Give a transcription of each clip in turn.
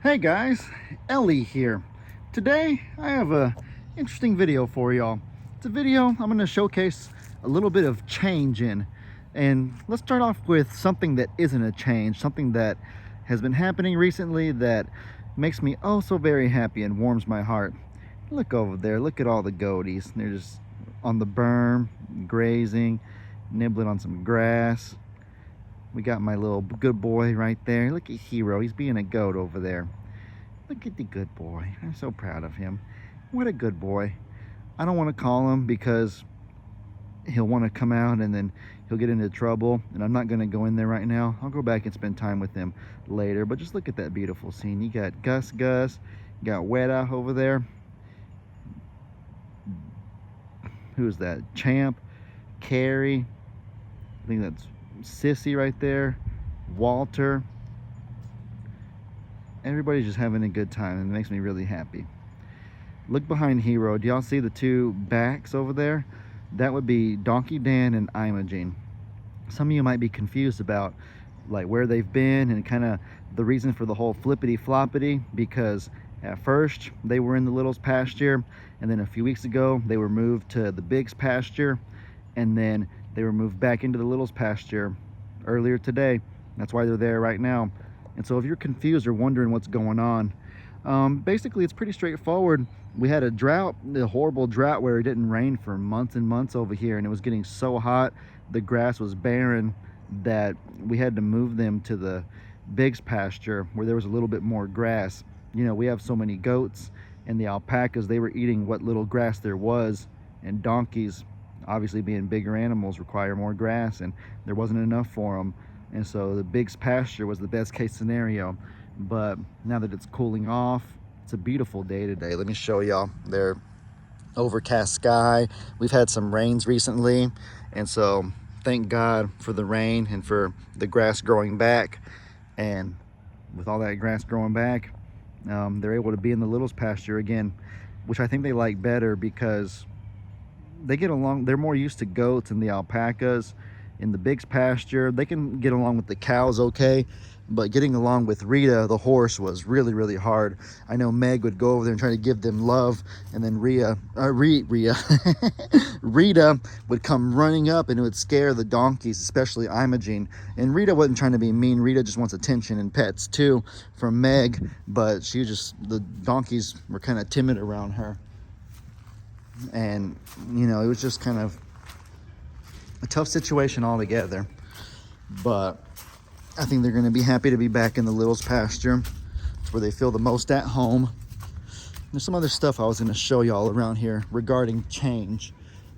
Hey guys, Ellie here. Today I have a interesting video for y'all. It's a video I'm going to showcase a little bit of change in. And let's start off with something that isn't a change, something that has been happening recently that makes me oh so very happy and warms my heart. Look over there, look at all the goaties. They're just on the berm, grazing, nibbling on some grass. We got my little good boy right there. Look at Hero, he's being a goat over there. Look at the good boy. I'm so proud of him. What a good boy. I don't want to call him because he'll want to come out and then he'll get into trouble, and I'm not going to go in there right now. I'll go back and spend time with him later, but just look at that beautiful scene. You got Gus, you got Weta over there. Who's that? Champ, Carrie, I think that's Sissy right there, Walter. Everybody's just having a good time, and it makes me really happy. Look behind Hero. Do y'all see the two backs over there? That would be Donkey Dan and Imogene. Some of you might be confused about like where they've been and kind of the reason for the whole flippity floppity, because at first they were in the Littles pasture, and then a few weeks ago they were moved to the Bigs pasture, and then they were moved back into the Littles pasture earlier today. That's why they're there right now. And so if you're confused or wondering what's going on, basically it's pretty straightforward. We had a drought, a horrible drought where it didn't rain for months and months over here, and it was getting so hot, the grass was barren, that we had to move them to the Bigs pasture where there was a little bit more grass. You know, we have so many goats, and the alpacas, they were eating what little grass there was, and donkeys, obviously being bigger animals, require more grass, and there wasn't enough for them. And so the Bigs pasture was the best case scenario. But now that it's cooling off, it's a beautiful day today. Let me show y'all. Their overcast sky. We've had some rains recently, and so thank God for the rain and for the grass growing back. And with all that grass growing back, they're able to be in the Littles pasture again, which I think they like better because they get along. They're more used to goats and the alpacas. In the Bigs pasture, they can get along with the cows okay, but getting along with Rita, the horse, was really, really hard. I know Meg would go over there and try to give them love, and then Rita would come running up, and it would scare the donkeys, especially Imogene. And Rita wasn't trying to be mean. Rita just wants attention and pets too from Meg, but the donkeys were kind of timid around her. And, you know, it was just kind of a tough situation altogether, but I think they're going to be happy to be back in the Littles pasture. It's where they feel the most at home. There's some other stuff I was going to show y'all around here regarding change.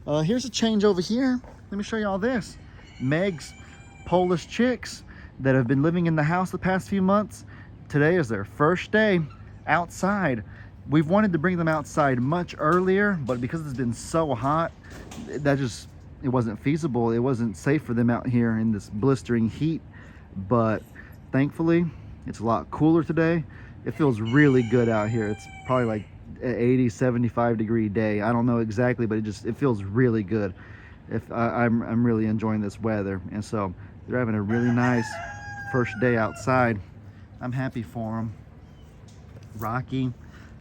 Here's a change over here. Let me show y'all this. Meg's Polish chicks that have been living in the house the past few months. Today is their first day outside. We've wanted to bring them outside much earlier, but because it's been so hot, it wasn't feasible. It wasn't safe for them out here in this blistering heat. But thankfully, it's a lot cooler today. It feels really good out here. It's probably like an 80, 75 degree day. I don't know exactly, but it feels really good. I'm really enjoying this weather. And so they're having a really nice first day outside. I'm happy for them. Rocky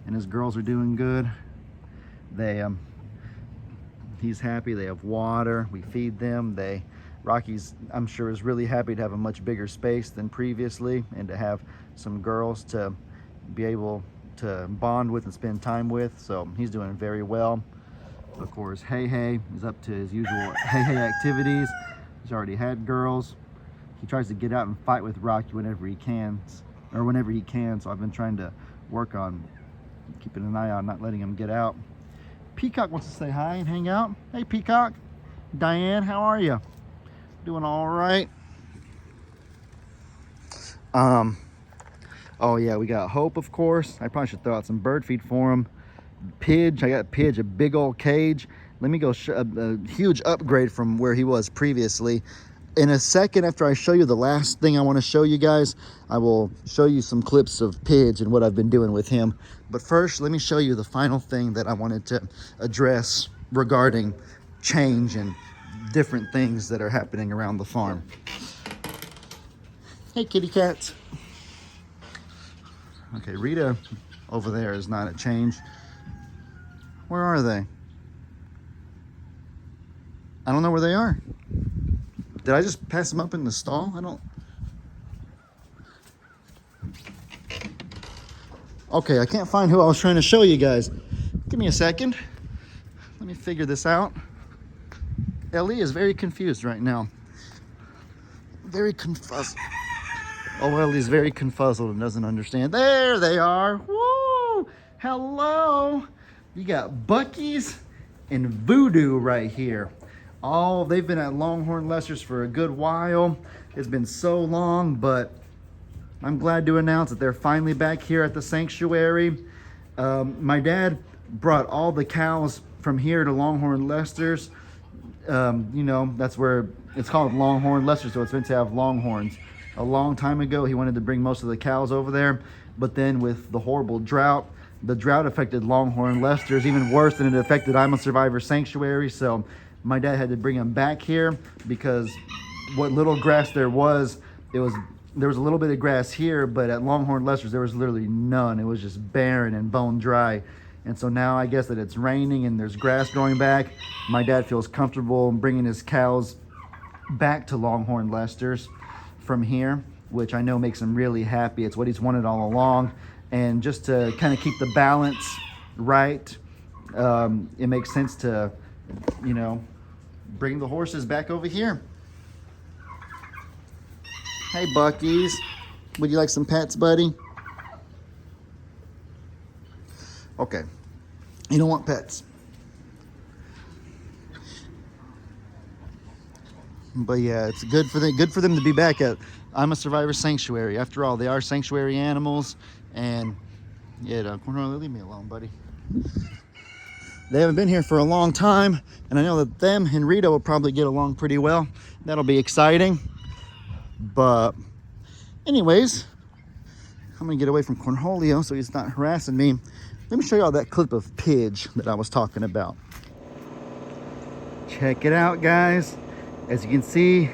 and his girls are doing good. He's happy. They have water. We feed them. Rocky's, I'm sure, is really happy to have a much bigger space than previously, and to have some girls to be able to bond with and spend time with. So he's doing very well. Of course, Hey is up to his usual Hey activities. He's already had girls. He tries to get out and fight with Rocky whenever he can. So I've been trying to work on keeping an eye on not letting him get out. Peacock wants to say hi and hang out. Hey, Peacock. Diane, how are you? Doing all right? Oh yeah, we got Hope, of course. I probably should throw out some bird feed for him. Pidge, I got Pidge, a big old cage. Let me go a huge upgrade from where he was previously. In a second, after I show you the last thing I want to show you guys, I will show you some clips of Pidge and what I've been doing with him. But first, let me show you the final thing that I wanted to address regarding change and different things that are happening around the farm. Hey, kitty cats. Okay, Rita over there is not a change. Where are they? I don't know where they are. Did I just pass them up in the stall? I don't. Okay, I can't find who I was trying to show you guys. Give me a second. Let me figure this out. Ellie is very confused right now. Very confused. Oh, Ellie's very confuzzled and doesn't understand. There they are. Woo! Hello. You got Bucky's and Voodoo right here. Oh, they've been at Longhorn Lester's for a good while. It's been so long, but I'm glad to announce that they're finally back here at the sanctuary. My dad brought all the cows from here to Longhorn Lester's. You know, that's where it's called Longhorn Lester's, so it's meant to have longhorns. A long time ago, he wanted to bring most of the cows over there, but then with the horrible drought, the drought affected Longhorn Lester's even worse than it affected I'm a Survivor Sanctuary, so my dad had to bring them back here because what little grass there was a little bit of grass here, but at Longhorn Lester's there was literally none. It was just barren and bone dry. And so now I guess that it's raining and there's grass growing back, my dad feels comfortable bringing his cows back to Longhorn Lester's from here, which I know makes him really happy. It's what he's wanted all along. And just to kind of keep the balance right, it makes sense to, you know, bring the horses back over here. Hey, Bucky's. Would you like some pets, buddy? Okay. You don't want pets. But yeah, it's good for them to be back at I'm a Survivor Sanctuary. After all, they are sanctuary animals. And yeah, Cornelio, leave me alone, buddy. They haven't been here for a long time, and I know that them and Rita will probably get along pretty well. That'll be exciting. But anyways, I'm gonna get away from Cornholio so he's not harassing me. Let me show you all that clip of Pidge that I was talking about. Check it out, guys. As you can see,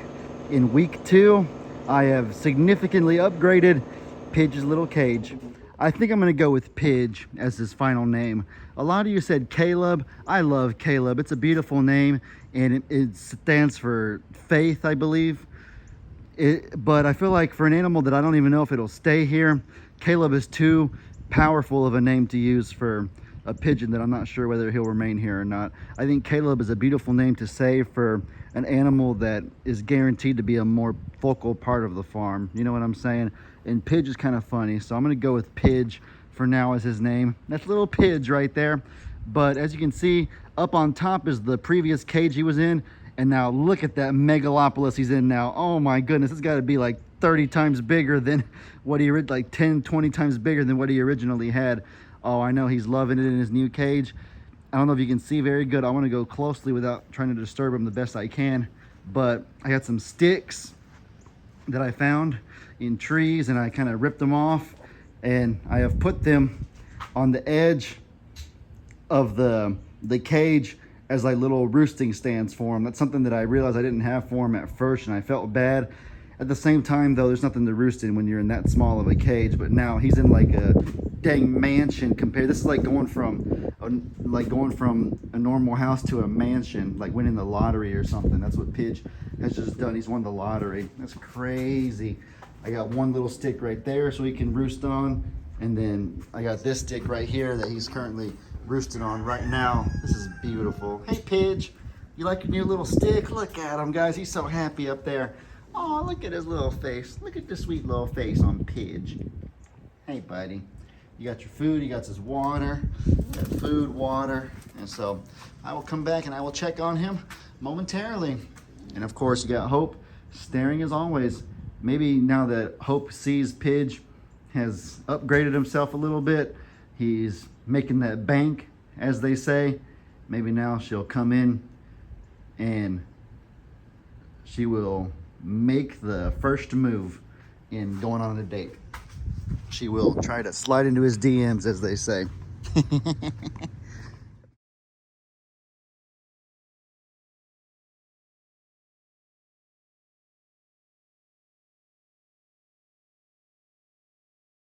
in week 2, I have significantly upgraded Pidge's little cage. I think I'm gonna go with Pidge as his final name. A lot of you said Caleb. I love Caleb. It's a beautiful name, and it stands for faith, I believe. But I feel like for an animal that I don't even know if it'll stay here, Caleb is too powerful of a name to use for a pigeon that I'm not sure whether he'll remain here or not. I think Caleb is a beautiful name to say for an animal that is guaranteed to be a more focal part of the farm. You know what I'm saying? And Pidge is kind of funny, so I'm gonna go with Pidge for now as his name. That's little Pidge right there. But as you can see, up on top is the previous cage he was in, and now look at that megalopolis he's in now. Oh my goodness, it's gotta be like 30 times bigger than what he originally, like 10, 20 times bigger than what he originally had. Oh, I know he's loving it in his new cage. I don't know if you can see very good. I want to go closely without trying to disturb him the best I can. But I got some sticks that I found in trees, and I kind of ripped them off, and I have put them on the edge of the cage as like little roosting stands for him. That's something that I realized I didn't have for him at first, and I felt bad. At the same time, though, there's nothing to roost in when you're in that small of a cage. But now he's in like a dang mansion compared. This is like going from a normal house to a mansion, like winning the lottery or something. That's what Pidge has just done. He's won the lottery. That's crazy. I got one little stick right there so he can roost on, and then I got this stick right here that he's currently roosting on right now. This is beautiful. Hey, Pidge, you like your new little stick? Look at him, guys. He's so happy up there. Oh, look at his little face. Look at the sweet little face on Pidge. Hey, buddy. You got your food, you got his water. You got food, water. And so I will come back and I will check on him momentarily. And of course, you got Hope staring as always. Maybe now that Hope sees Pidge has upgraded himself a little bit, he's making that bank, as they say. Maybe now she'll come in and she will make the first move in going on a date. She will try to slide into his DMs, as they say.